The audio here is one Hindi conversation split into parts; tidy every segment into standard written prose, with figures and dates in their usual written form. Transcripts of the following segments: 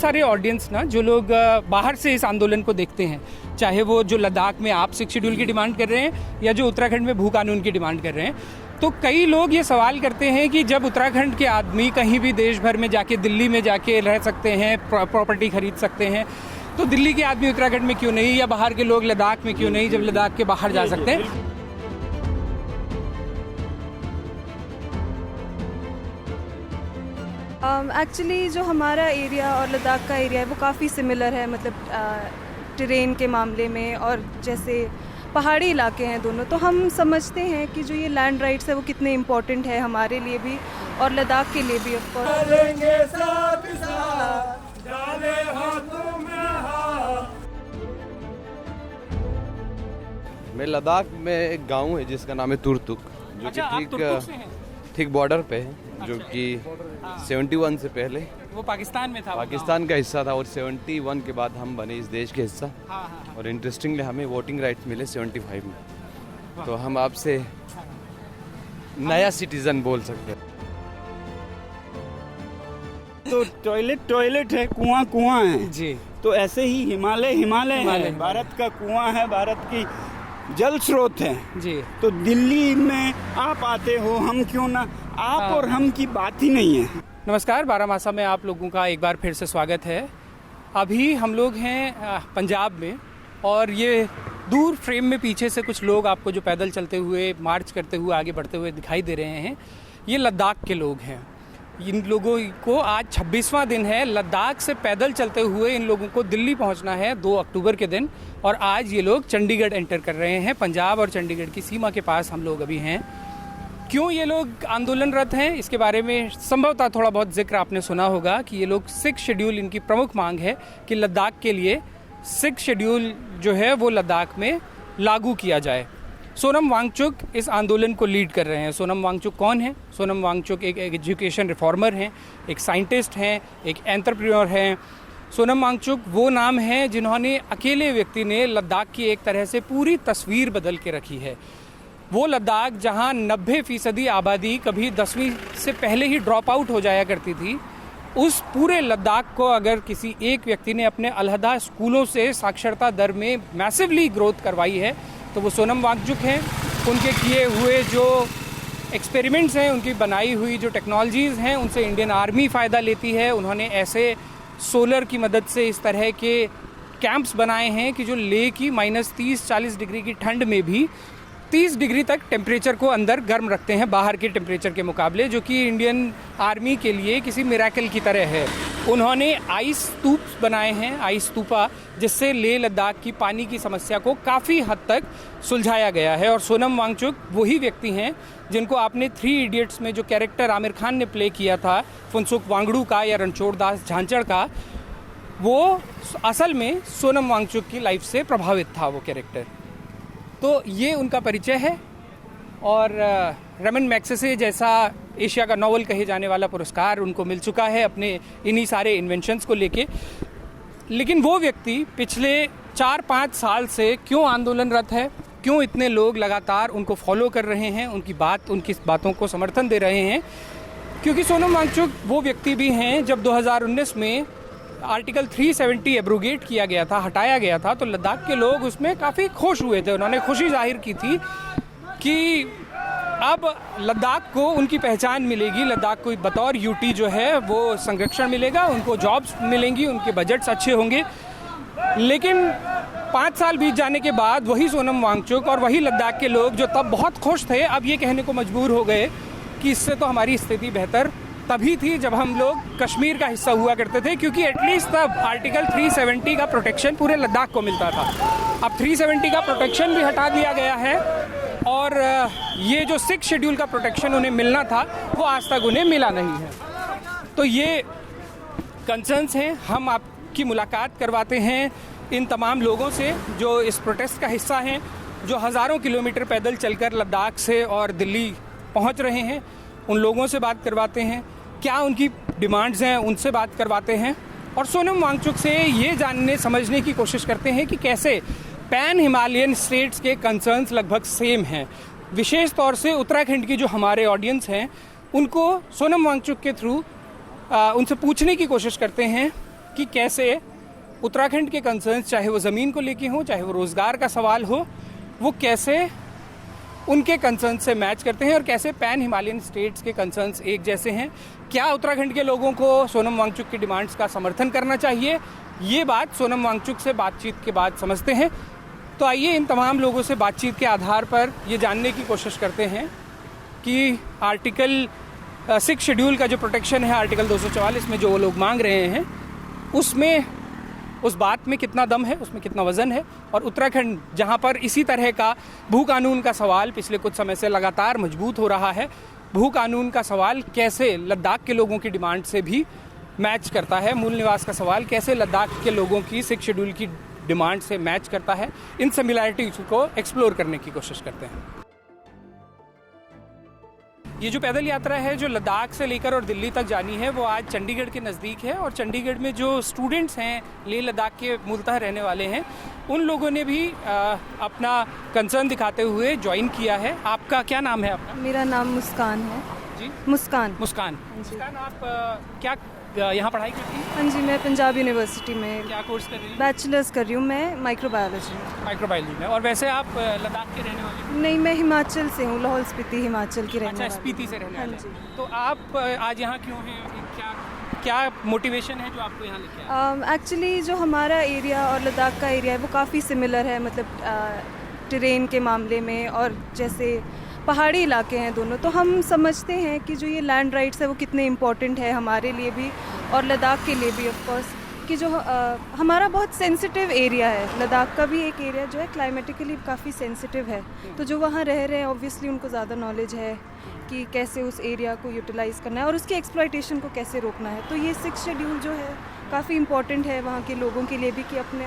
सारे ऑडियंस ना जो लोग बाहर से इस आंदोलन को देखते हैं, चाहे वो जो लद्दाख में आप 6 शेड्यूल की डिमांड कर रहे हैं या जो उत्तराखंड में भू कानून की डिमांड कर रहे हैं, तो कई लोग ये सवाल करते हैं कि जब उत्तराखंड के आदमी कहीं भी देश भर में जाके, दिल्ली में जाके रह सकते हैं, प्रॉपर्टी खरीद सकते हैं, तो दिल्ली के आदमी उत्तराखंड में क्यों नहीं, या बाहर के लोग लद्दाख में क्यों नहीं, जब लद्दाख के बाहर जा सकते हैं। एक्चुअली जो हमारा एरिया और लद्दाख का एरिया है वो काफ़ी सिमिलर है, मतलब टेरेन के मामले में, और जैसे पहाड़ी इलाके हैं दोनों, तो हम समझते हैं कि जो ये लैंड राइट्स है वो कितने इम्पोर्टेंट है हमारे लिए भी और लद्दाख के लिए भी। ऑफ कोर्स मैं लद्दाख में एक गांव है जिसका नाम है तुर्तुक, जो कि ठीक बॉर्डर पे है, जो कि 71 से पहले वो पाकिस्तान में था, पाकिस्तान का हिस्सा था, और 71 के बाद हम बने इस देश के हिस्सा। और इंटरेस्टिंगली हमें वोटिंग राइट्स मिले 75 में, तो हम आपसे नया सिटीजन बोल सकते हैं। तो टॉयलेट है, कुआं है जी, तो ऐसे ही हिमालय है, भारत का कुआं है, भारत की जल स्रोत है जी। तो दिल्ली में आप आते हो, हम क्यों ना, आप और हम की बात ही नहीं है। नमस्कार, बारामासा में आप लोगों का एक बार फिर से स्वागत है। अभी हम लोग हैं पंजाब में, और ये दूर फ्रेम में पीछे से कुछ लोग आपको जो पैदल चलते हुए, मार्च करते हुए, आगे बढ़ते हुए दिखाई दे रहे हैं, ये लद्दाख के लोग हैं। इन लोगों को आज 26वां दिन है। लद्दाख से पैदल चलते हुए इन लोगों को दिल्ली पहुंचना है 2 अक्टूबर के दिन, और आज ये लोग चंडीगढ़ एंटर कर रहे हैं। पंजाब और चंडीगढ़ की सीमा के पास हम लोग अभी हैं। क्यों ये लोग आंदोलनरत हैं, इसके बारे में संभवतः थोड़ा बहुत जिक्र आपने सुना होगा कि ये लोग 6 शेड्यूल, इनकी प्रमुख मांग है कि लद्दाख के लिए 6 शेड्यूल जो है वो लद्दाख में लागू किया जाए। सोनम वांगचुक इस आंदोलन को लीड कर रहे हैं। सोनम वांगचुक कौन है? सोनम वांगचुक एक एजुकेशन रिफॉर्मर हैं, एक साइंटिस्ट हैं, एक एंटरप्रेन्योर हैं। सोनम वांगचुक वो नाम है जिन्होंने, अकेले व्यक्ति ने लद्दाख की एक तरह से पूरी तस्वीर बदल के रखी है। वो लद्दाख जहां 90% आबादी कभी 10वीं से पहले ही ड्रॉप आउट हो जाया करती थी, उस पूरे लद्दाख को अगर किसी एक व्यक्ति ने अपने अलहदा स्कूलों से साक्षरता दर में मैसिवली ग्रोथ करवाई है तो वो सोनम वांगचुक हैं। उनके किए हुए जो एक्सपेरिमेंट्स हैं, उनकी बनाई हुई जो टेक्नोलॉजीज़ हैं, उनसे इंडियन आर्मी फ़ायदा लेती है। उन्होंने ऐसे सोलर की मदद से इस तरह के कैंप्स बनाए हैं कि जो लेह की -30-40 डिग्री की ठंड में भी 30 डिग्री तक टेम्परेचर को अंदर गर्म रखते हैं बाहर के टेम्परेचर के मुकाबले, जो कि इंडियन आर्मी के लिए किसी मिरेकल की तरह है। उन्होंने आइस स्तूप बनाए हैं, आइस स्तूपा, जिससे लेह लद्दाख की पानी की समस्या को काफ़ी हद तक सुलझाया गया है। और सोनम वांगचुक वही व्यक्ति हैं जिनको आपने 3 इडियट्स में जो कैरेक्टर आमिर खान ने प्ले किया था, फुनसुक वांगडू का या रणछोड़ दास झांचड़ का, वो असल में सोनम वांगचुक की लाइफ से प्रभावित था वो कैरेक्टर। तो ये उनका परिचय है। और रमन मैग्सेसे जैसा एशिया का नोबेल कहे जाने वाला पुरस्कार उनको मिल चुका है अपने इन्हीं सारे इन्वेंशंस को लेके। लेकिन वो व्यक्ति पिछले 4-5 साल से क्यों आंदोलनरत है, क्यों इतने लोग लगातार उनको फॉलो कर रहे हैं, उनकी बातों को समर्थन दे रहे हैं? क्योंकि सोनम वांगचुक वो व्यक्ति भी हैं, जब 2019 में आर्टिकल 370 एब्रोगेट किया गया था, हटाया गया था, तो लद्दाख के लोग उसमें काफ़ी खुश हुए थे। उन्होंने खुशी जाहिर की थी कि अब लद्दाख को उनकी पहचान मिलेगी, लद्दाख को बतौर यूटी जो है वो संरक्षण मिलेगा, उनको जॉब्स मिलेंगी, उनके बजट्स अच्छे होंगे। लेकिन 5 साल बीत जाने के बाद वही सोनम वांगचुक और वही लद्दाख के लोग जो तब बहुत खुश थे, अब ये कहने को मजबूर हो गए कि इससे तो हमारी स्थिति बेहतर तभी थी जब हम लोग कश्मीर का हिस्सा हुआ करते थे, क्योंकि एटलीस्ट तब आर्टिकल 370 का प्रोटेक्शन पूरे लद्दाख को मिलता था। अब 370 का प्रोटेक्शन भी हटा दिया गया है, और ये जो 6 शेड्यूल का प्रोटेक्शन उन्हें मिलना था वो आज तक उन्हें मिला नहीं है। तो ये कंसर्न्स हैं। हम आपकी मुलाकात करवाते हैं इन तमाम लोगों से जो इस प्रोटेस्ट का हिस्सा हैं, जो हज़ारों किलोमीटर पैदल चलकर लद्दाख से और दिल्ली पहुंच रहे हैं। उन लोगों से बात करवाते हैं, क्या उनकी डिमांड्स हैं, उनसे बात करवाते हैं, और सोनम वांगचुक से ये जानने समझने की कोशिश करते हैं कि कैसे पैन हिमालयन स्टेट्स के कंसर्न्स लगभग सेम हैं। विशेष तौर से उत्तराखंड की जो हमारे ऑडियंस हैं, उनको सोनम वांगचुक के थ्रू उनसे पूछने की कोशिश करते हैं कि कैसे उत्तराखंड के कंसर्न्स, चाहे वो ज़मीन को लेके हों, चाहे वो रोज़गार का सवाल हो, वो कैसे उनके कंसर्न से मैच करते हैं और कैसे पैन हिमालयन स्टेट्स के कंसर्न्स एक जैसे हैं। क्या उत्तराखंड के लोगों को सोनम वांगचुक की डिमांड्स का समर्थन करना चाहिए, ये बात सोनम वांगचुक से बातचीत के बाद समझते हैं। तो आइए इन तमाम लोगों से बातचीत के आधार पर ये जानने की कोशिश करते हैं कि आर्टिकल 6 शेड्यूल का जो प्रोटेक्शन है, आर्टिकल 244 में जो वो लोग मांग रहे हैं, उसमें उस बात में कितना दम है, उसमें कितना वज़न है। और उत्तराखंड जहां पर इसी तरह का भू कानून का सवाल पिछले कुछ समय से लगातार मजबूत हो रहा है, भू कानून का सवाल कैसे लद्दाख के लोगों की डिमांड से भी मैच करता है, मूल निवास का सवाल कैसे लद्दाख के लोगों की 6 शेड्यूल की डिमांड से मैच करता है, इन सिमिलैरिटीज़ को एक्सप्लोर करने की कोशिश करते हैं। ये जो पैदल यात्रा है जो लद्दाख से लेकर और दिल्ली तक जानी है, वो आज चंडीगढ़ के नज़दीक है। और चंडीगढ़ में जो स्टूडेंट्स हैं, लेह लद्दाख के मूलतः रहने वाले हैं, उन लोगों ने भी अपना कंसर्न दिखाते हुए ज्वाइन किया है। आपका क्या नाम है? आपका? मेरा नाम मुस्कान है जी, मुस्कान। मुस्कान, आप क्या यहाँ पढ़ाई करती हैं? हाँ जी, मैं पंजाब यूनिवर्सिटी में क्या कोर्स कर रही हैं? बैचलर्स कर रही हूँ मैं माइक्रोबायोलॉजी में। माइक्रोबायोलॉजी में। और वैसे आप लद्दाख के रहने वाले हैं? नहीं, मैं हिमाचल से हूँ, लाहौल स्पीति हिमाचल की रहने अच्छा, वाली स्पीति से रहने हाँ वाले जी। हैं। तो आप आज यहाँ क्यों हैं? क्या मोटिवेशन है जो आपको यहाँ लेके आया? एक्चुअली जो हमारा एरिया और लद्दाख का एरिया है वो काफ़ी सिमिलर है, मतलब टेरेन के मामले में, और जैसे पहाड़ी इलाके हैं दोनों, तो हम समझते हैं कि जो ये लैंड राइट्स है वो कितने इम्पोर्टेंट है हमारे लिए भी और लद्दाख के लिए भी ऑफ कोर्स, कि जो हमारा बहुत सेंसिटिव एरिया है। लद्दाख का भी एक एरिया जो है क्लाइमेटिकली काफ़ी सेंसिटिव है, तो जो वहाँ रह रहे हैं ऑब्वियसली उनको ज़्यादा नॉलेज है कि कैसे उस एरिया को यूटिलाइज़ करना है और उसकी एक्सप्लॉयटेशन को कैसे रोकना है। तो ये 6 शेड्यूल जो है काफ़ी इम्पोर्टेंट है वहाँ के लोगों के लिए भी, कि अपने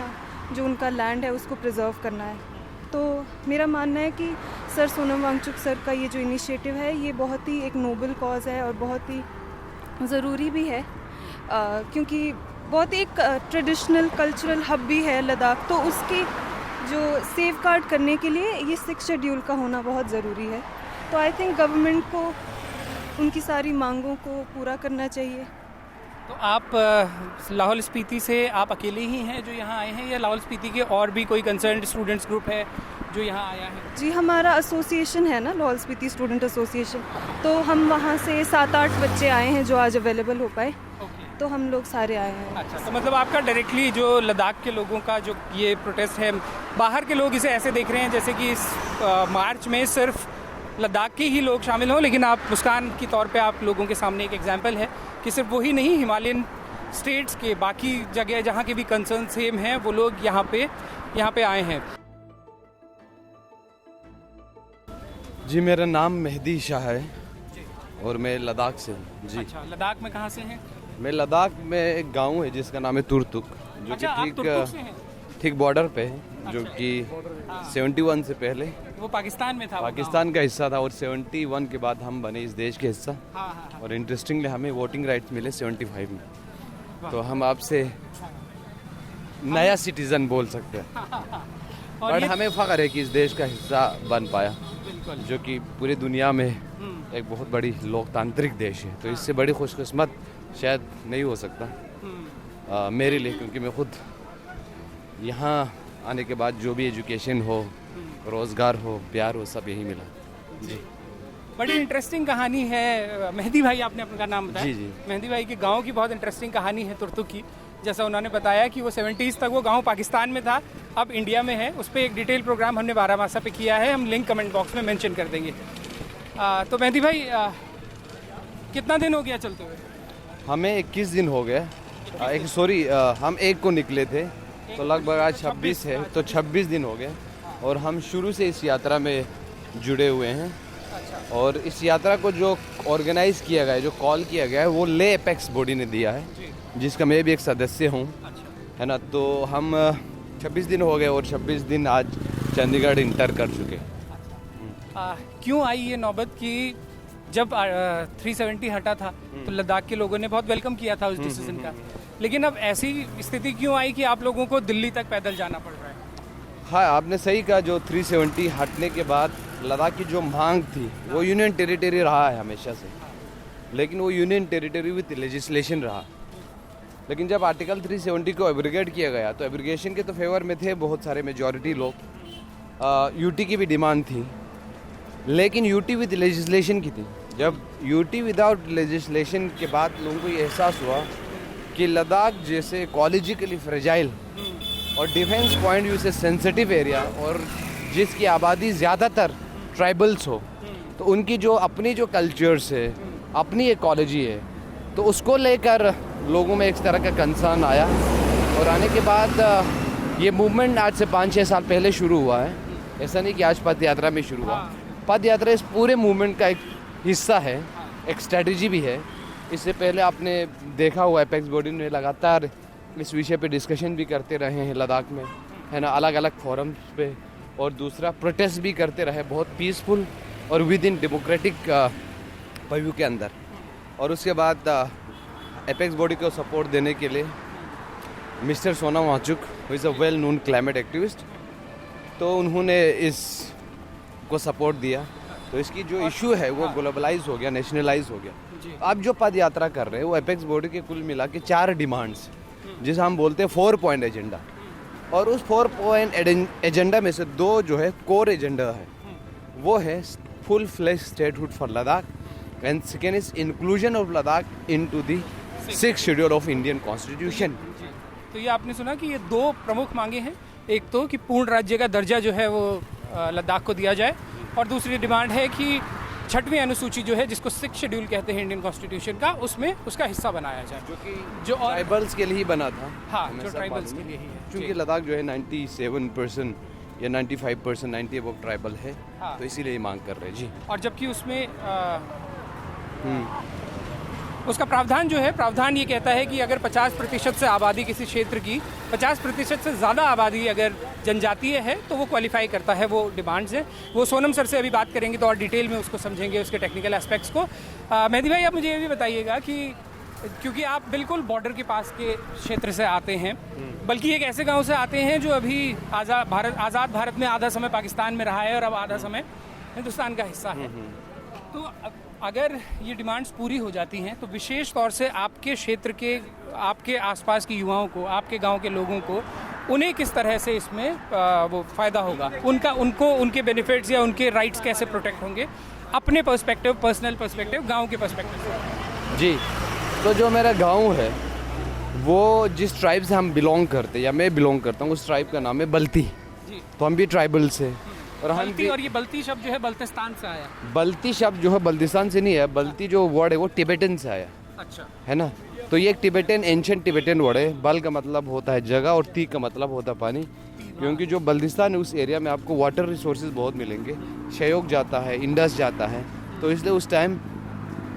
जो उनका लैंड है उसको प्रिजर्व करना है। तो मेरा मानना है कि सर सोनम वांगचुक सर का ये जो इनिशिएटिव है ये बहुत ही एक नोबल कॉज है और बहुत ही ज़रूरी भी है, क्योंकि बहुत एक ट्रेडिशनल कल्चरल हब भी है लद्दाख, तो उसकी जो सेफ गार्ड करने के लिए ये 6 शेड्यूल का होना बहुत ज़रूरी है। तो आई थिंक गवर्नमेंट को उनकी सारी मांगों को पूरा करना चाहिए। तो आप लाहौल स्पीति से आप अकेले ही हैं जो यहाँ आए हैं, या लाहौल स्पीति के और भी कोई कंसर्न्ड स्टूडेंट्स ग्रुप है जो यहाँ आया है? जी, हमारा एसोसिएशन है ना, लाहौल स्पीति स्टूडेंट एसोसिएशन, तो हम वहाँ से 7-8 बच्चे आए हैं जो आज अवेलेबल हो पाए, तो हम लोग सारे आए हैं। अच्छा, तो मतलब आपका डायरेक्टली जो लद्दाख के लोगों का जो ये प्रोटेस्ट है, बाहर के लोग इसे ऐसे देख रहे हैं जैसे कि इस मार्च में सिर्फ लद्दाख के ही लोग शामिल हों, लेकिन आप मुस्कान की तौर पे आप लोगों के सामने एक एग्जांपल है कि सिर्फ वही नहीं, हिमालयन स्टेट्स के बाकी जगह जहाँ के भी कंसर्न सेम हैं वो लोग यहाँ पे आए हैं। जी, मेरा नाम मेहदी शाह है और मैं लद्दाख से हूँ। जी। अच्छा, लद्दाख में कहाँ से हैं? मैं लद्दाख में एक गांव है जिसका नाम है तुर्तुक, जो अच्छा, आप कि तुर्तुक से हैं? ठीक बॉर्डर पे है, जो कि 71 से पहले वो पाकिस्तान में था, पाकिस्तान का हिस्सा था, और 71 के बाद हम बने इस देश के हिस्सा। हाँ। और इंटरेस्टिंगली हमें वोटिंग राइट्स मिले 75 में, तो हम आपसे नया सिटीजन बोल सकते हैं। और हमें फ़ख्र है कि इस देश का हिस्सा बन पाया, जो कि पूरी दुनिया में एक बहुत बड़ी लोकतांत्रिक देश है। तो इससे बड़ी खुशकिस्मत शायद नहीं हो सकता मेरे लिए, क्योंकि मैं खुद यहाँ आने के बाद जो भी एजुकेशन हो, रोज़गार हो, प्यार हो, सब यही मिला। जी, बड़ी इंटरेस्टिंग कहानी है। मेहदी भाई, आपने अपना नाम बताया? जी। मेहदी भाई के गांव की बहुत इंटरेस्टिंग कहानी है तुर्तुक की। जैसा उन्होंने बताया कि वो 70s तक वो गांव पाकिस्तान में था, अब इंडिया में है। उस पर एक डिटेल प्रोग्राम हमने 12 मासा पे किया है, हम लिंक कमेंट बॉक्स में मेंशन कर देंगे। तो मेहदी भाई, कितना दिन हो गया चलते हुए? हमें 21 दिन हो गए। हम 1 को निकले थे, तो लगभग आज 26 है, तो 26 दिन हो गए। और हम शुरू से इस यात्रा में जुड़े हुए हैं। और इस यात्रा को जो ऑर्गेनाइज़ किया गया है, जो कॉल किया गया है, वो ले एपेक्स बॉडी ने दिया है, जिसका मैं भी एक सदस्य हूँ, है ना। तो हम 26 दिन हो गए और 26 दिन आज चंडीगढ़ इंटर कर चुके। क्यों आई ये नौबत कि जब 370 हटा था तो लद्दाख के लोगों ने बहुत वेलकम किया था उस डिसीजन का, लेकिन अब ऐसी स्थिति क्यों आई कि आप लोगों को दिल्ली तक पैदल जाना पड़ रहा है? हाँ, आपने सही कहा। जो 370 हटने के बाद लद्दाख की जो मांग थी वो यूनियन टेरिटरी रहा है हमेशा से, लेकिन वो यूनियन टेरिटरी विद लेजिस्लेशन रहा। लेकिन जब आर्टिकल 370 को एब्रिगेट किया गया तो एब्रिगेशन के तो फेवर में थे बहुत सारे मेजॉरिटी लोग। यूटी की भी डिमांड थी, लेकिन यूटी विद लेजिस्लेशन की थी। जब यूटी विदाउट लेजिस्लेशन के बाद लोगों को ये एहसास हुआ कि लद्दाख जैसे इकोलॉजिकली फ्रेजाइल और डिफेंस पॉइंट व्यू से सेंसिटिव एरिया और जिसकी आबादी ज़्यादातर ट्राइबल्स हो, तो उनकी जो अपनी जो कल्चर्स है, अपनी इकोलॉजी है, तो उसको लेकर लोगों में एक तरह का कंसर्न आया। और आने के बाद ये मूवमेंट आज से 5-6 साल पहले शुरू हुआ है। ऐसा नहीं कि आज पद यात्रा में शुरू हुआ। पद यात्रा इस पूरे मूवमेंट का एक हिस्सा है, एक स्ट्रेटजी भी है। इससे पहले आपने देखा हुआ एपेक्स बॉडी ने लगातार इस विषय पे डिस्कशन भी करते रहे हैं लद्दाख में, है ना, अलग अलग फोरम्स पे। और दूसरा प्रोटेस्ट भी करते रहे बहुत पीसफुल और विद इन डेमोक्रेटिक पव्यू के अंदर। और उसके बाद एपेक्स बॉडी को सपोर्ट देने के लिए mister Sonam Wangchuk, who is a well known climate activist, तो उन्होंने इसको सपोर्ट दिया। तो इसकी जो इशू है वो ग्लोबलाइज हो गया, नेशनलाइज हो गया। अब जो पद यात्रा कर रहे हैं वो एपेक्स बॉडी के कुल मिला के 4 डिमांड्स, जिसे हम बोलते हैं 4 पॉइंट एजेंडा। और उस 4 पॉइंट एजेंडा में से 2 जो है कोर एजेंडा है, वो है full flesh statehood for Ladakh and second is inclusion of Ladakh into the 6th schedule of Indian constitution. तो ये आपने सुना कि ये 2 प्रमुख मांगे हैं। एक तो कि पूर्ण राज्य का दर्जा जो है वो लद्दाख को दिया जाए, और दूसरी डिमांड है कि 6वीं अनुसूची जो है, जिसको 6th शेड्यूल कहते हैं इंडियन कॉन्स्टिट्यूशन का, उसमें उसका हिस्सा बनाया जाए, जो और ट्राइबल्स के लिए ही बना था। हाँ, जो ट्राइबल्स के लिए ही है, क्योंकि लद्दाख जो है 97% या 95%, 90 अबव ट्राइबल है। हाँ। तो इसीलिए ये मांग कर रहे हैं जी। और जबकि उसमें उसका प्रावधान जो है, प्रावधान ये कहता है कि अगर 50% से आबादी किसी क्षेत्र की 50% से ज़्यादा आबादी अगर जनजातीय है तो वो क्वालिफाई करता है। वो डिमांड्स हैं, वो सोनम सर से अभी बात करेंगे तो और डिटेल में उसको समझेंगे, उसके टेक्निकल एस्पेक्ट्स को। मेहदी भाई, आप मुझे ये भी बताइएगा कि क्योंकि आप बिल्कुल बॉर्डर के पास के क्षेत्र से आते हैं, बल्कि एक ऐसे गांव से आते हैं जो अभी आज़ाद भारत में आधा समय पाकिस्तान में रहा है और अब आधा समय हिंदुस्तान का हिस्सा है। तो अगर ये डिमांड्स पूरी हो जाती हैं तो विशेष तौर से आपके क्षेत्र के, आपके आसपास के युवाओं को, आपके गांव के लोगों को, उन्हें किस तरह से इसमें वो फ़ायदा होगा, उनको उनके बेनिफिट्स या उनके राइट्स कैसे प्रोटेक्ट होंगे, अपने पर्सपेक्टिव, पर्सनल पर्सपेक्टिव, गांव के पर्सपेक्टिव से? जी, तो जो मेरा गांव है वो जिस ट्राइब से हम बिलोंग करते हैं या मैं बिलोंग करता हूँ, उस ट्राइब का नाम है बल्ती। तो हम भी ट्राइबल से, और हम भी, और ये बल्ती शब्द जो है बल्तिस्तान से आया। बल्ती शब्द जो है बल्तिस्तान से नहीं है, बल्ती जो वर्ड है वो टिबेटन से आया। अच्छा, है ना। तो ये एक टिबेटन, एंशिएंट टिबेटन वर्ड है। बल का मतलब होता है जगह और ती का मतलब होता है पानी। क्योंकि जो बल्तिस्तान है उस एरिया में आपको वाटर रिसोर्सेज बहुत मिलेंगे, शयोग जाता है, इंडस जाता है, तो इसलिए उस टाइम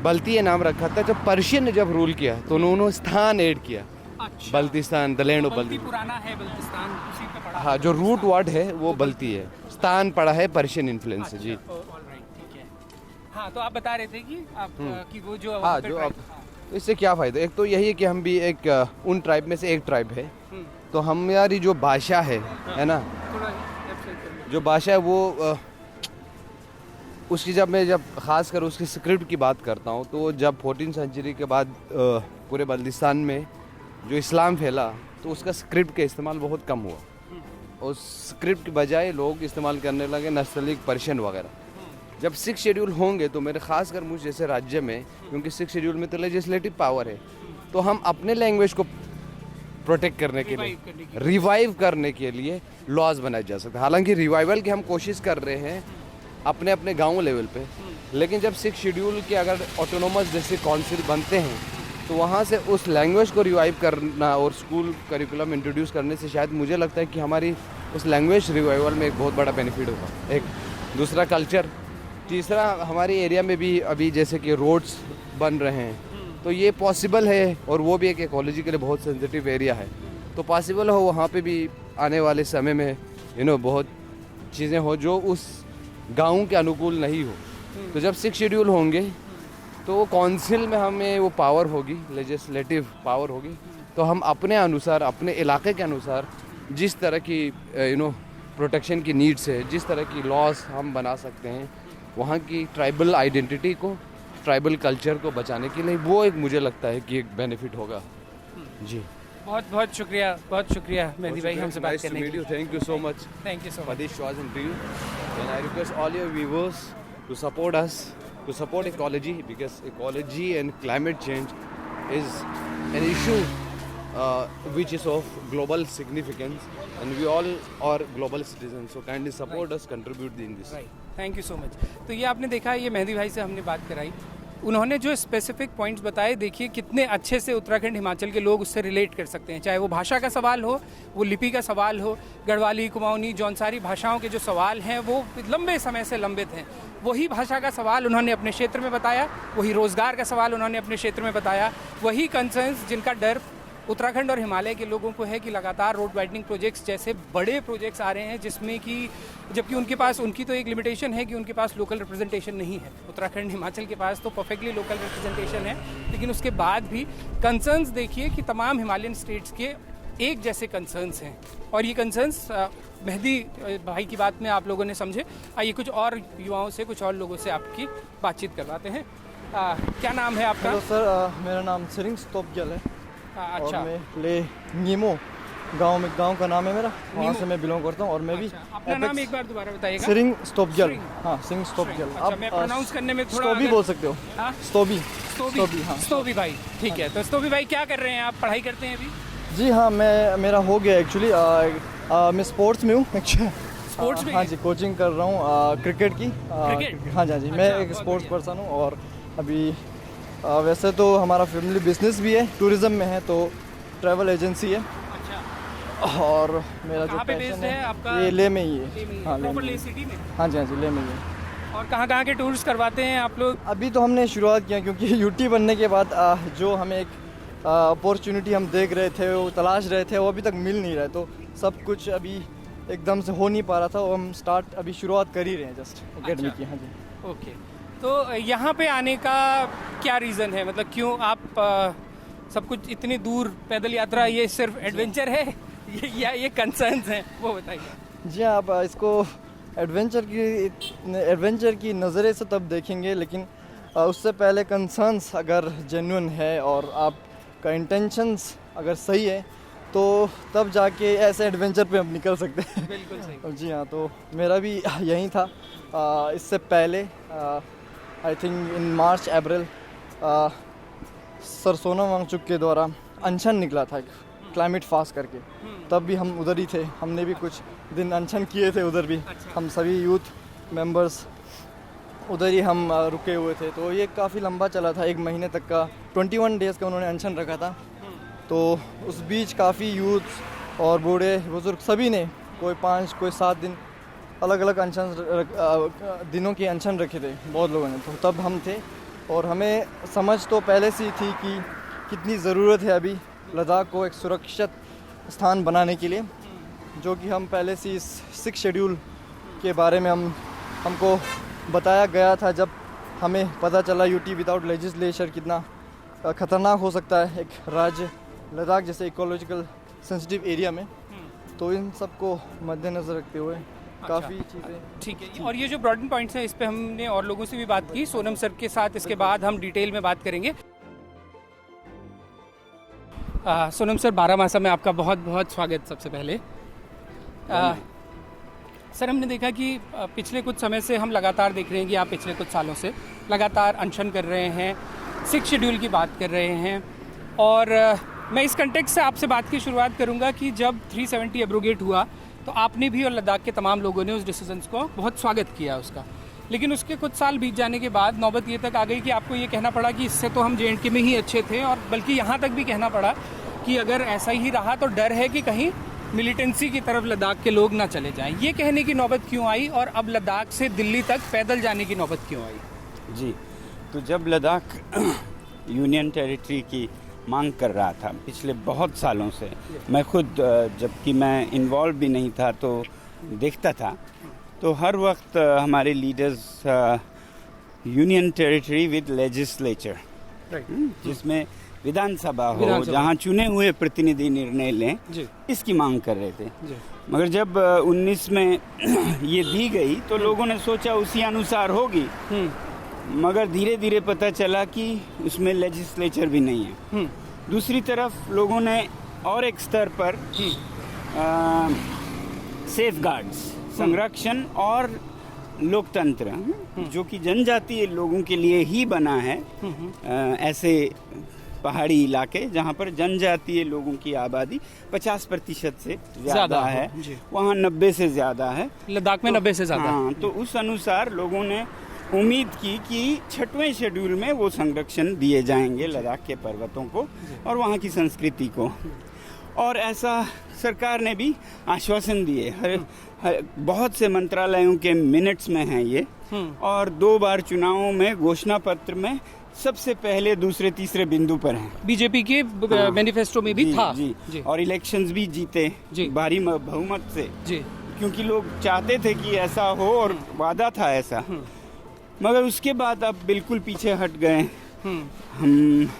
बल्ती ये नाम रखा था। जब पर्शियन ने जब रूल किया तो उन्होंने स्थान ऐड किया। अच्छा, Baltistan, the land of Balti पुराना है बल्तिस्तान, उसी पे पड़ा। हाँ, जो रूट वर्ड है वो बल्ती है, स्थान पड़ा है पर्शियन इन्फ्लुएंस से जी। ऑलराइट, ठीक है। हाँ, तो आप बता रहे थे कि आप कि वो जो हाँ, जो अब तो इससे क्या फ़ायदा? एक तो यही है कि हम भी एक उन ट्राइब में से एक ट्राइब है, तो हमारी जो भाषा है ना, जो भाषा है वो उसकी जब ख़ास कर उसकी स्क्रिप्ट की बात करता हूँ, तो जब 14th सेंचुरी के बाद पूरे बल्तिस्तान में जो इस्लाम फैला तो उसका स्क्रिप्ट का इस्तेमाल बहुत कम हुआ। उस स्क्रिप्ट के बजाय लोग इस्तेमाल करने लगे नस्तलीक, पर्शियन वगैरह। जब 6 शेड्यूल होंगे तो मेरे ख़ास कर मुझ जैसे राज्य में, क्योंकि 6 शेड्यूल में तो लेजिस्लेटिव पावर है, तो हम अपने लैंग्वेज को प्रोटेक्ट करने के लिए, रिवाइव करने के लिए लॉज बनाए जा सकते हैं। हालांकि रिवाइवल की हम कोशिश कर रहे हैं अपने अपने गांव लेवल पे, लेकिन जब 6 शेड्यूल के अगर ऑटोनोमस डिस्ट्रिक्ट काउंसिल बनते हैं तो वहाँ से उस लैंग्वेज को रिवाइव करना और स्कूल करिकुलम इंट्रोड्यूस करने से शायद मुझे लगता है कि हमारी उस लैंग्वेज रिवाइवल में एक बहुत बड़ा बेनिफिट होगा। एक दूसरा कल्चर, तीसरा हमारे एरिया में भी अभी जैसे कि रोड्स बन रहे हैं, तो ये पॉसिबल है, और वो भी एक इकोलॉजी के लिए बहुत सेंसिटिव एरिया है, तो पॉसिबल हो वहाँ पे भी आने वाले समय में बहुत चीज़ें हो जो उस गाँव के अनुकूल नहीं हो। तो जब 6 शेड्यूल होंगे तो वो काउंसिल में हमें वो पावर होगी, लेजिस्लेटिव पावर होगी, तो हम अपने अनुसार, अपने इलाके के अनुसार जिस तरह की प्रोटेक्शन की नीड्स है, जिस तरह की लॉस हम बना सकते हैं, वहाँ की ट्राइबल आइडेंटिटी को, ट्राइबल कल्चर को बचाने के लिए, वो एक मुझे लगता है कि एक बेनिफिट होगा। जी बहुत बहुत शुक्रिया मेहदी भाई हमसे बात करने के लिए। Thank you so much thank you so for much. this choice interview, and I request all your viewers to support us, to support ecology, because ecology and climate change is an issue which is of global significance, and we all are global citizens, so kindly support us, contribute in this. Right, thank you so much. तो ये आपने देखा, ये मेहदी भाई से हमने बात कराई, उन्होंने जो स्पेसिफिक पॉइंट्स बताए, देखिए कितने अच्छे से उत्तराखंड हिमाचल के लोग उससे रिलेट कर सकते हैं। चाहे वो भाषा का सवाल हो, वो लिपि का सवाल हो, गढ़वाली, कुमाऊनी, जौनसारी भाषाओं के जो सवाल हैं वो लंबे समय से लंबित हैं। वही भाषा का सवाल उन्होंने अपने क्षेत्र में बताया, वही रोज़गार का सवाल उन्होंने अपने क्षेत्र में बताया, वही कंसर्न्स जिनका डर उत्तराखंड और हिमालय के लोगों को है कि लगातार रोड वाइडनिंग प्रोजेक्ट्स जैसे बड़े प्रोजेक्ट्स आ रहे हैं, जिसमें कि जबकि उनकी तो एक लिमिटेशन है कि उनके पास लोकल रिप्रेजेंटेशन नहीं है। उत्तराखंड हिमाचल के पास तो परफेक्टली लोकल रिप्रेजेंटेशन है, लेकिन उसके बाद भी कंसर्न्स देखिए कि तमाम हिमालयन स्टेट्स के एक जैसे कंसर्न्स हैं, और ये कंसर्न्स मेहदी भाई की बात में आप लोगों ने समझे। आइए कुछ और युवाओं से, कुछ और लोगों से आपकी बातचीत करवाते हैं। क्या नाम है आपका? हेलो सर, मेरा नाम सिरिंग स्टोपगल है। अच्छा, और मैं ले नीमो गांव का नाम है मेरा, वहाँ से मैं बिलोंग करता हूँ। और मैं भी अच्छा, अपना नाम एक बार दोबारा बताइएगा। सिरिंग स्टोपगल। सिरिंग। हाँ, सिरिंग स्टोपगल। अच्छा, मैं प्रोनाउंस करने में थोड़ा स्टोबी बोल सकते हो। हाँ? स्टोबी। हाँ। स्तोबी भाई, ठीक है। तो स्तोबी भाई क्या कर रहे हैं आप? पढ़ाई करते हैं अभी? जी हाँ, मेरा हो गया एक्चुअली। मैं स्पोर्ट्स में हूँ एक्चुअली। स्पोर्ट्स में? हाँ जी, कोचिंग कर रहा हूँ क्रिकेट की। क्रिकेट? हाँ जी, मैं अच्छा, एक बहुत स्पोर्ट्स बढ़िया। पर्सन हूँ। और अभी वैसे तो हमारा फैमिली बिजनेस भी है, टूरिज्म में है, तो ट्रैवल एजेंसी है। अच्छा, और मेरा जो कहाँ पे पैशन based है आपका? ये ले में ही ले है। में ही हाँ, है। ले Proper में ले ही सिटी में? है। हाँ जी, ले में ही है। और कहाँ के टूर्स करवाते हैं आप लोग? अभी तो हमने शुरुआत किया, क्योंकि यूटी बनने के बाद जो हमें एक अपॉर्चुनिटी हम देख रहे थे, वो तलाश रहे थे, वो अभी तक मिल नहीं रहा है। तो सब कुछ अभी एकदम से हो नहीं पा रहा था, वो हम अभी शुरुआत कर ही रहे हैं जस्ट अकेडमी की। हाँ जी। ओके, तो यहाँ पे आने का क्या रीज़न है? मतलब क्यों आप सब कुछ इतनी दूर पैदल यात्रा, ये सिर्फ एडवेंचर है या ये कंसर्न्स हैं, वो बताइए। जी हाँ, आप इसको एडवेंचर की नज़रे से तब देखेंगे, लेकिन उससे पहले कंसर्न्स अगर जेन्युइन है और आपका इंटेंशंस अगर सही है, तो तब जाके ऐसे एडवेंचर पे हम निकल सकते हैं। बिल्कुल सही। जी हाँ, तो मेरा भी यही था। इससे पहले I think in March April sir Sonam Wangchuk के द्वारा अनशन निकला था क्लाइमेट फास्ट करके, तब भी हम उधर ही थे। हमने भी कुछ दिन अनशन किए थे उधर भी। अच्छा। हम सभी यूथ मेंबर्स उधर ही हम रुके हुए थे। तो ये काफ़ी लंबा चला था, 1 महीने तक का, 21 डेज़ का उन्होंने अनशन रखा था। तो उस बीच काफ़ी यूथ और बूढ़े बुजुर्ग सभी ने कोई 5 कोई 7 दिन अलग अलग दिनों के अनशन रखे थे बहुत लोगों ने। तो तब हम थे, और हमें समझ तो पहले से ही थी कि कितनी ज़रूरत है अभी लद्दाख को एक सुरक्षित स्थान बनाने के लिए, जो कि हम पहले से इस 6 शेड्यूल के बारे में हमको बताया गया था। जब हमें पता चला यूटी विदाउट लेजिस्लेचर कितना ख़तरनाक हो सकता है एक राज्य लद्दाख जैसे इकोलॉजिकल सेंसिटिव एरिया में, तो इन सब को मद्देनज़र रखते हुए काफ़ी चीज़ें। ठीक है, और ये जो ब्रॉडन पॉइंट्स हैं, इस पे हमने और लोगों से भी बात की, सोनम सर के साथ। इसके बाद हम डिटेल में बात करेंगे। सोनम सर, बारामासा में आपका बहुत बहुत स्वागत। सबसे पहले सर, हमने देखा कि पिछले कुछ समय से हम लगातार देख रहे हैं कि आप पिछले कुछ सालों से लगातार अनशन कर रहे हैं, 6 शेड्यूल की बात कर रहे हैं। और मैं इस कंटेक्स्ट से आपसे बात की शुरुआत करूंगा कि जब 370 एब्रोगेट हुआ, तो आपने भी और लद्दाख के तमाम लोगों ने उस डिसीजन को बहुत स्वागत किया उसका। लेकिन उसके कुछ साल बीत जाने के बाद नौबत ये तक आ गई कि आपको ये कहना पड़ा कि इससे तो हम JNK में ही अच्छे थे, और बल्कि यहाँ तक भी कहना पड़ा कि अगर ऐसा ही रहा तो डर है कि कहीं मिलिटेंसी की तरफ लद्दाख के लोग ना चले जाएं। ये कहने की नौबत क्यों आई, और अब लद्दाख से दिल्ली तक पैदल जाने की नौबत क्यों आई? जी, तो जब लद्दाख यूनियन टेरिटरी की मांग कर रहा था पिछले बहुत सालों से, मैं खुद जबकि मैं इन्वॉल्व भी नहीं था तो देखता था, तो हर वक्त हमारे leaders union territory with legislature, जिसमें विधानसभा हो, जहां चुने हुए प्रतिनिधि निर्णय लें, इसकी मांग कर रहे थे। मगर जब 19 में ये दी गई तो लोगों ने सोचा उसी अनुसार होगी, मगर धीरे धीरे पता चला कि उसमें लेजिस्लेचर भी नहीं है। दूसरी तरफ लोगों ने और एक स्तर पर सेफगार्ड्स, संरक्षण और लोकतंत्र जो कि जनजातीय लोगों के लिए ही बना है, ऐसे पहाड़ी इलाके जहाँ पर जनजातीय लोगों की आबादी 50% से ज़्यादा है, वहाँ 90 से ज़्यादा है, लद्दाख में 90 से ज़्यादा। हाँ, तो उस अनुसार लोगों ने उम्मीद की कि 6वें शेड्यूल में वो संरक्षण दिए जाएंगे लद्दाख के पर्वतों को और वहाँ की संस्कृति को, और ऐसा सरकार ने भी आश्वासन दिए। बहुत से मंत्रालयों के मिनट्स में है ये, और 2 बार चुनावों में घोषणा पत्र में सबसे पहले दूसरे तीसरे बिंदु पर हैं। बीजेपी के मैनिफेस्टो में भी जी, था जी। और इलेक्शंस भी जीते भारी बहुमत से जी, क्योंकि लोग चाहते थे कि ऐसा हो और वादा था ऐसा, मगर उसके बाद अब बिल्कुल पीछे हट गए। हम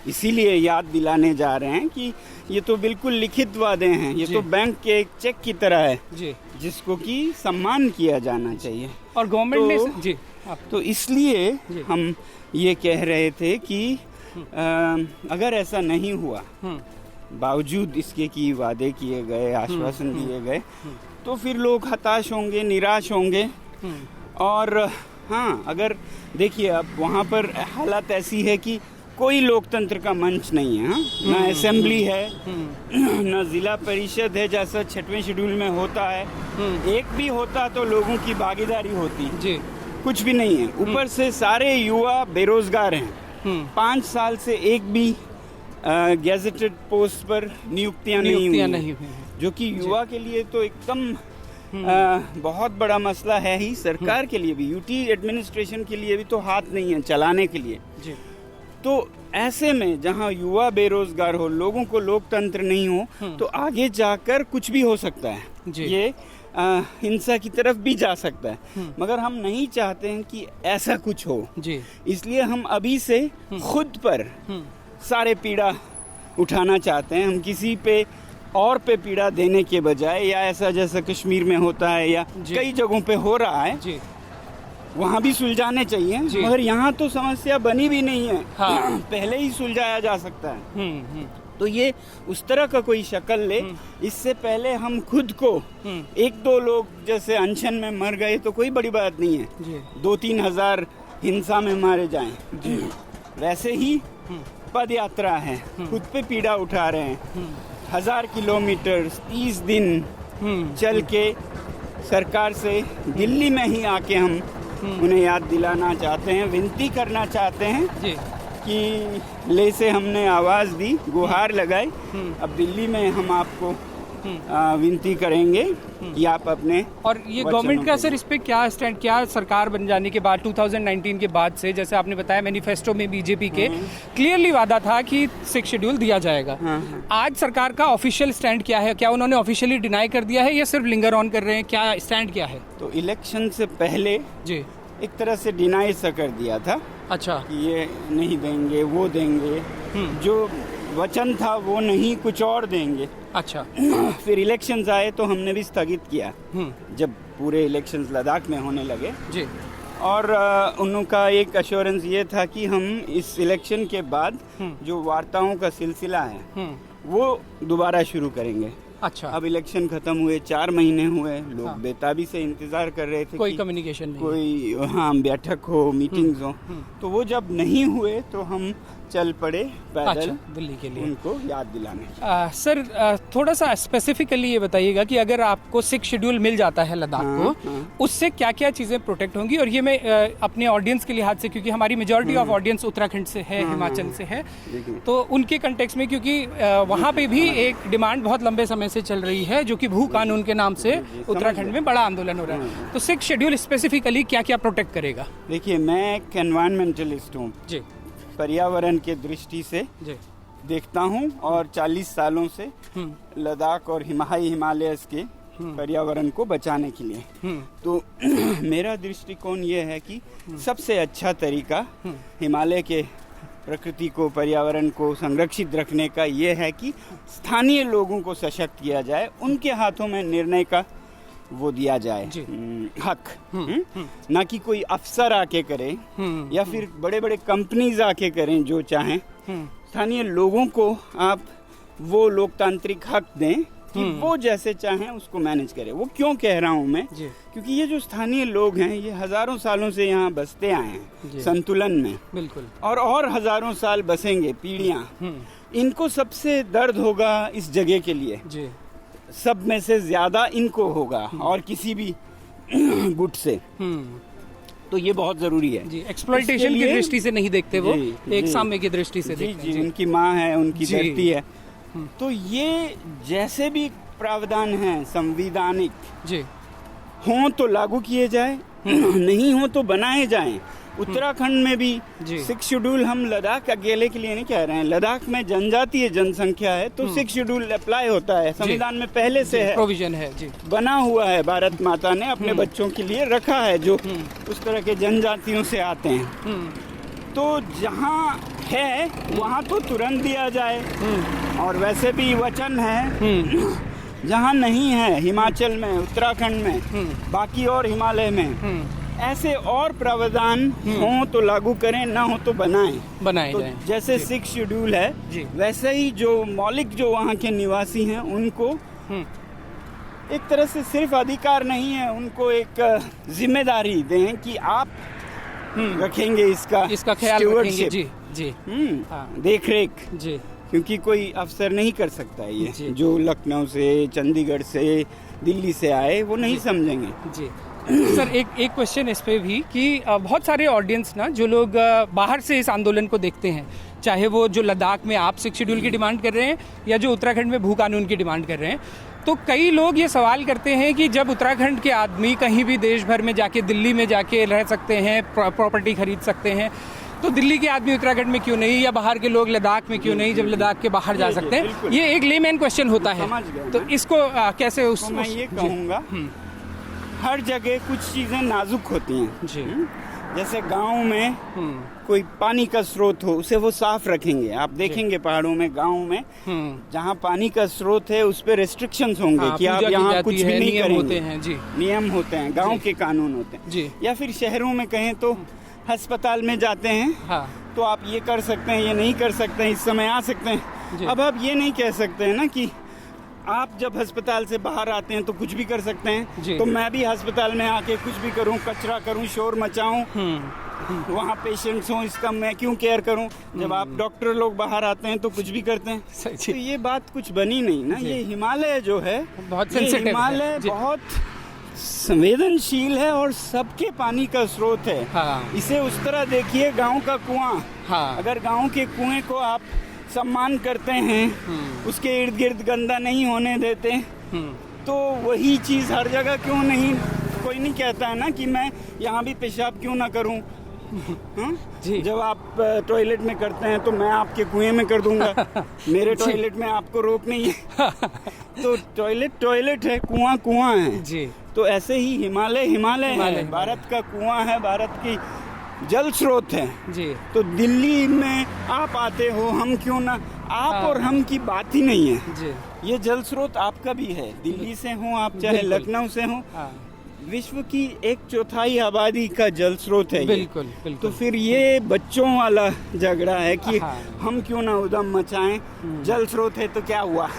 इसीलिए याद दिलाने जा रहे हैं कि ये तो बिल्कुल लिखित वादे हैं, ये तो बैंक के एक चेक की तरह है जी, जिसको कि सम्मान किया जाना चाहिए। और गवर्नमेंट ने जी तो इसलिए हम ये कह रहे थे कि अगर ऐसा नहीं हुआ, बावजूद इसके कि वादे किए गए, आश्वासन दिए गए, तो फिर लोग हताश होंगे, निराश होंगे। और हाँ, अगर देखिए अब वहाँ पर हालत ऐसी है कि कोई लोकतंत्र का मंच नहीं है, ना असेंबली है, ना जिला परिषद है जैसा 6वें शेड्यूल में होता है। एक भी होता तो लोगों की भागीदारी होती जी, कुछ भी नहीं है। ऊपर से सारे युवा बेरोजगार हैं, 5 साल से एक भी गैजेटेड पोस्ट पर नियुक्तियां नहीं हुई, जो कि युवा के लिए तो एकदम बहुत बड़ा मसला है ही, सरकार के लिए भी, यूटी एडमिनिस्ट्रेशन के लिए भी तो हाथ नहीं है चलाने के लिए जी। तो ऐसे में जहां युवा बेरोजगार हो, लोगों को लोकतंत्र नहीं हो, तो आगे जाकर कुछ भी हो सकता है जी। ये हिंसा की तरफ भी जा सकता है, मगर हम नहीं चाहते हैं कि ऐसा कुछ हो जी। इसलिए हम अभी से खुद पर सारे पीड़ा उठाना चाहते हैं। हम किसी पे और पे पीड़ा देने के बजाय, या ऐसा जैसा कश्मीर में होता है या कई जगहों पे हो रहा है जी, वहाँ भी सुलझाने चाहिए, मगर यहाँ तो समस्या बनी भी नहीं है। हाँ। पहले ही सुलझाया जा सकता है। तो ये उस तरह का कोई शक्ल ले, इससे पहले हम खुद को 1-2 लोग जैसे अनशन में मर गए तो कोई बड़ी बात नहीं है, 2-3 हजार हिंसा में मारे जाएं, वैसे ही पद यात्रा है, खुद पे पीड़ा उठा रहे हैं, 1000 किलोमीटर 30 दिन चल के सरकार से दिल्ली में ही आके हम उन्हें याद दिलाना चाहते हैं, विनती करना चाहते हैं जी। कि ले से हमने आवाज़ दी, गुहार लगाई, अब दिल्ली में हम आपको विनती करेंगे कि आप अपने, और ये गवर्नमेंट का सर इस पे क्या स्टैंड, क्या सरकार बन जाने के बाद 2019 के बाद से, जैसे आपने बताया मैनिफेस्टो में बीजेपी के क्लियरली वादा था कि 6 शेड्यूल दिया जाएगा, आज सरकार का ऑफिशियल स्टैंड क्या है? क्या उन्होंने ऑफिशियली डिनाई कर दिया है या सिर्फ लिंगर ऑन कर रहे हैं? क्या स्टैंड क्या है? तो इलेक्शन से पहले जी एक तरह से डिनाई सा कर दिया था, अच्छा, कि ये नहीं देंगे, वो देंगे, जो वचन था वो नहीं, कुछ और देंगे। अच्छा। फिर इलेक्शंस आए तो हमने भी स्थगित किया, जब पूरे इलेक्शंस लद्दाख में होने लगे जी। और उनका एक एश्योरेंस ये था कि हम इस इलेक्शन के बाद जो वार्ताओं का सिलसिला है वो दोबारा शुरू करेंगे। अच्छा। अब इलेक्शन खत्म हुए 4 महीने हुए, लोग बेताबी से इंतजार कर रहे थे, कोई कम्युनिकेशन नहीं, कोई हाँ बैठक हो, मीटिंग्स हो, तो वो जब नहीं हुए तो हम चल पड़े पैदल दिल्ली के लिए उनको याद दिलाने। सर थोड़ा सा स्पेसिफिकली ये बताइएगा कि अगर आपको 6 शेड्यूल मिल जाता है लद्दाख को, उससे क्या क्या चीज़ें प्रोटेक्ट होंगी? और ये मैं अपने ऑडियंस के लिहाज से, क्योंकि हमारी मेजॉरिटी ऑफ ऑडियंस उत्तराखंड से है, हिमाचल से है, तो उनके कंटेक्स्ट में, क्योंकि वहाँ पे भी एक डिमांड बहुत लंबे समय से चल रही है, जो कि भू कानून के नाम से उत्तराखंड में बड़ा आंदोलन हो रहा है, तो 6 शेड्यूल स्पेसिफिकली क्या क्या प्रोटेक्ट करेगा? देखिए, मैं एक एनवायरमेंटलिस्ट हूँ जी, पर्यावरण के दृष्टि से देखता हूँ, और 40 सालों से लद्दाख और हिमालयस के पर्यावरण को बचाने के लिए। तो मेरा दृष्टिकोण ये है कि सबसे अच्छा तरीका हिमालय के प्रकृति को, पर्यावरण को संरक्षित रखने का ये है कि स्थानीय लोगों को सशक्त किया जाए, उनके हाथों में निर्णय का वो दिया जाए हक, ना कि कोई अफसर आके करे या फिर बड़े बड़े कंपनीज आके करें जो चाहें। स्थानीय लोगों को आप वो लोकतांत्रिक हक दें कि वो जैसे चाहें उसको मैनेज करें। वो क्यों कह रहा हूँ मैं, क्योंकि ये जो स्थानीय लोग हैं ये हजारों सालों से यहाँ बसते आए हैं संतुलन में, बिल्कुल, और हजारों साल बसेंगे, पीढ़ियाँ। इनको सबसे दर्द होगा इस जगह के लिए, सब में से ज्यादा इनको होगा और किसी भी गुट से। तो ये बहुत जरूरी है जी। एक्सप्लॉयटेशन की दृष्टि से नहीं देखते वो, एक साम्य की दृष्टि से देखते हैं। उनकी माँ है, उनकी धरती है। तो ये जैसे भी प्रावधान हैं संविधानिक जी हों तो लागू किए जाए, नहीं हो तो बनाए जाएं। उत्तराखंड में भी 6 शेड्यूल, हम लद्दाख अकेले के लिए नहीं कह रहे हैं, लद्दाख में जनजातीय जनसंख्या है तो 6 शेड्यूल अप्लाई होता है, संविधान में पहले से है, प्रोविजन है जी, बना हुआ है। भारत माता ने अपने बच्चों के लिए रखा है जो उस तरह के जनजातियों से आते हैं। तो जहाँ है वहाँ तो तुरंत दिया जाए, और वैसे भी वचन है जहाँ नहीं है, हिमाचल में, उत्तराखंड में, बाकी और हिमालय में ऐसे और प्रावधान हो तो लागू करें, ना हो तो बनाएं तो जाएं। जैसे 6 शेड्यूल है वैसे ही जो मौलिक जो वहाँ के निवासी हैं उनको एक तरह से सिर्फ अधिकार नहीं है, उनको एक जिम्मेदारी दें कि आप रखेंगे इसका ख्याल रखेंगे जी देख रेख जी, क्योंकि कोई अफसर नहीं कर सकता है ये, जो लखनऊ से, चंडीगढ़ से, दिल्ली से आए वो नहीं समझेंगे जी। सर एक क्वेश्चन इस पे भी कि बहुत सारे ऑडियंस ना जो लोग बाहर से इस आंदोलन को देखते हैं, चाहे वो जो लद्दाख में आप 6 शेड्यूल की डिमांड कर रहे हैं या जो उत्तराखंड में भू कानून की डिमांड कर रहे हैं, तो कई लोग ये सवाल करते हैं कि जब उत्तराखंड के आदमी कहीं भी देश भर में जाके, दिल्ली में जाके रह सकते हैं, प्रॉपर्टी खरीद सकते हैं, तो दिल्ली के आदमी उत्तराखंड में क्यों नहीं, या बाहर के लोग लद्दाख में क्यों नहीं, जब लद्दाख के बाहर जा सकते हैं? ये एक लेमैन क्वेश्चन होता है, तो इसको कैसे मैं ये कहूँगा, हर जगह कुछ चीजें नाजुक होती हैं जी। जैसे गांव में कोई पानी का स्रोत हो उसे वो साफ रखेंगे। आप देखेंगे पहाड़ों में, गांव में जहाँ पानी का स्रोत है उस पे रेस्ट्रिक्शंस होंगे कि आप यहाँ कुछ भी नहीं करेंगे, नियम होते हैं, गांव के कानून होते हैं। या फिर शहरों में कहें तो अस्पताल में जाते हैं तो आप ये कर सकते हैं, ये नहीं कर सकते हैं, इस समय आ सकते हैं। अब आप ये नहीं कह सकते हैं ना कि आप जब अस्पताल से बाहर आते हैं तो कुछ भी कर सकते हैं, तो मैं भी अस्पताल में आके कुछ भी करूं, कचरा करूं, शोर मचाऊं, वहाँ पेशेंट्स हों, इसका मैं क्यों केयर करूं? जब आप डॉक्टर लोग बाहर आते हैं तो कुछ भी करते हैं। तो ये बात कुछ बनी नहीं ना। ये हिमालय जो है बहुत हिमालय बहुत संवेदनशील है और सबके पानी का स्रोत है। इसे उस तरह देखिए, गाँव का कुआं, अगर गाँव के कुएं को आप सम्मान करते हैं, उसके इर्द गिर्द गंदा नहीं होने देते, तो वही चीज हर जगह क्यों नहीं? कोई नहीं कहता है ना कि मैं यहाँ भी पेशाब क्यों ना करूँ। जब आप टॉयलेट में करते हैं तो मैं आपके कुएं में कर दूंगा, मेरे टॉयलेट में आपको रोक नहीं है। तो टॉयलेट है, कुआं कुआं है जी। तो ऐसे ही हिमालय है, भारत का कुआं है, भारत की जल स्रोत है जी। तो दिल्ली में आप आते हो, हम क्यों ना, आप और हम की बात ही नहीं है जी। ये जल स्रोत आपका भी है, दिल्ली से हो आप, चाहे लखनऊ से हो, विश्व की 1/4 आबादी का जल स्रोत है। बिल्कुल। तो फिर ये बच्चों वाला झगड़ा है कि हम क्यों ना उधम मचाएं, जल स्रोत है तो क्या हुआ।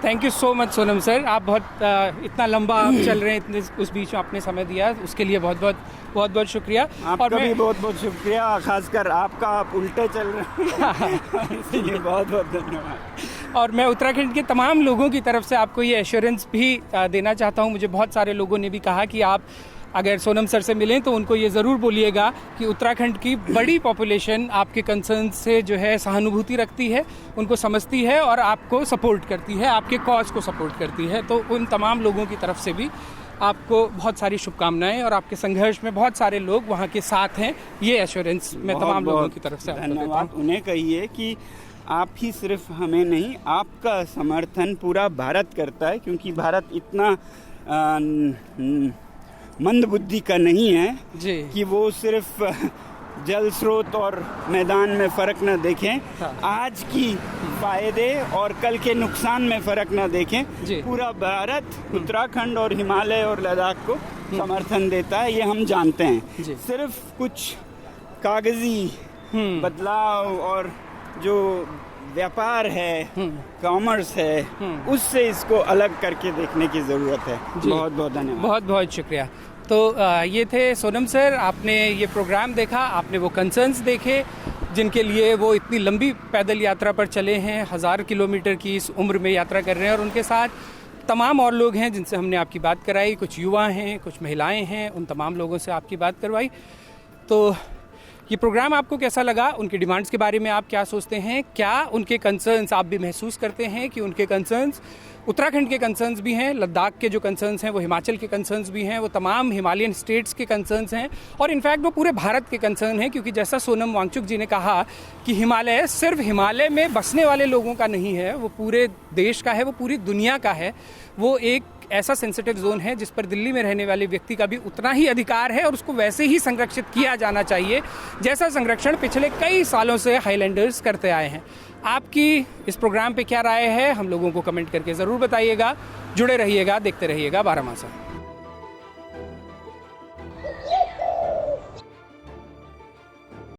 Thank you so much Sonam sir, आप बहुत इतना लंबा आप चल रहे हैं, इतने उस बीच में आपने समय दिया, उसके लिए बहुत शुक्रिया। आपका भी बहुत शुक्रिया, खासकर आपका, आप उल्टे चल रहे हैं इसलिए बहुत धन्यवाद। और मैं उत्तराखंड के तमाम लोगों की तरफ से आपको ये एश्योरेंस भी देना चाहता हूँ। मुझे बहुत सारे लोगों ने भी कहा कि आप अगर सोनम सर से मिलें तो उनको ये ज़रूर बोलिएगा कि उत्तराखंड की बड़ी पॉपुलेशन आपके कंसर्न से जो है सहानुभूति रखती है, उनको समझती है और आपको सपोर्ट करती है, आपके कॉज को सपोर्ट करती है। तो उन तमाम लोगों की तरफ से भी आपको बहुत सारी शुभकामनाएं, और आपके संघर्ष में बहुत सारे लोग वहाँ के साथ हैं, ये एश्योरेंस मैं तमाम लोगों की तरफ से धन्यवाद। उन्हें कहिए कि आप ही सिर्फ हमें नहीं, आपका समर्थन पूरा भारत करता है, क्योंकि भारत इतना मंद बुद्धि का नहीं है जी कि वो सिर्फ जल स्रोत और मैदान में फर्क न देखें, आज की फायदे और कल के नुकसान में फर्क न देखें। पूरा भारत उत्तराखंड और हिमालय और लद्दाख को समर्थन देता है, ये हम जानते हैं। सिर्फ कुछ कागजी बदलाव और जो व्यापार है, कॉमर्स है, उससे इसको अलग करके देखने की ज़रूरत है। बहुत बहुत धन्यवाद। बहुत बहुत शुक्रिया। तो ये थे सोनम सर, आपने ये प्रोग्राम देखा, आपने वो कंसर्न्स देखे जिनके लिए वो इतनी लंबी पैदल यात्रा पर चले हैं, 1000 किलोमीटर की इस उम्र में यात्रा कर रहे हैं, और उनके साथ तमाम और लोग हैं जिनसे हमने आपकी बात कराई, कुछ युवा हैं, कुछ महिलाएं हैं, उन तमाम लोगों से आपकी बात करवाई। तो ये प्रोग्राम आपको कैसा लगा? उनकी डिमांड्स के बारे में आप क्या सोचते हैं? क्या उनके कंसर्न्स आप भी महसूस करते हैं कि उनके कंसर्न्स उत्तराखंड के कंसर्न्स भी हैं, लद्दाख के जो कंसर्न्स हैं वो हिमाचल के कंसर्न्स भी हैं, वो तमाम हिमालयन स्टेट्स के कंसर्न्स हैं, और इनफैक्ट वो पूरे भारत के कंसर्न हैं, क्योंकि जैसा सोनम वांगचुक जी ने कहा कि हिमालय सिर्फ हिमालय में बसने वाले लोगों का नहीं है, वो पूरे देश का है, वो पूरी दुनिया का है। वो एक ऐसा सेंसिटिव जोन है जिस पर दिल्ली में रहने वाले व्यक्ति का भी उतना ही अधिकार है, और उसको वैसे ही संरक्षित किया जाना चाहिए जैसा संरक्षण पिछले कई सालों से हाईलैंडर्स करते आए हैं। आपकी इस प्रोग्राम पे क्या राय है? हम लोगों को कमेंट करके ज़रूर बताइएगा। जुड़े रहिएगा, देखते रहिएगा बारहमासा।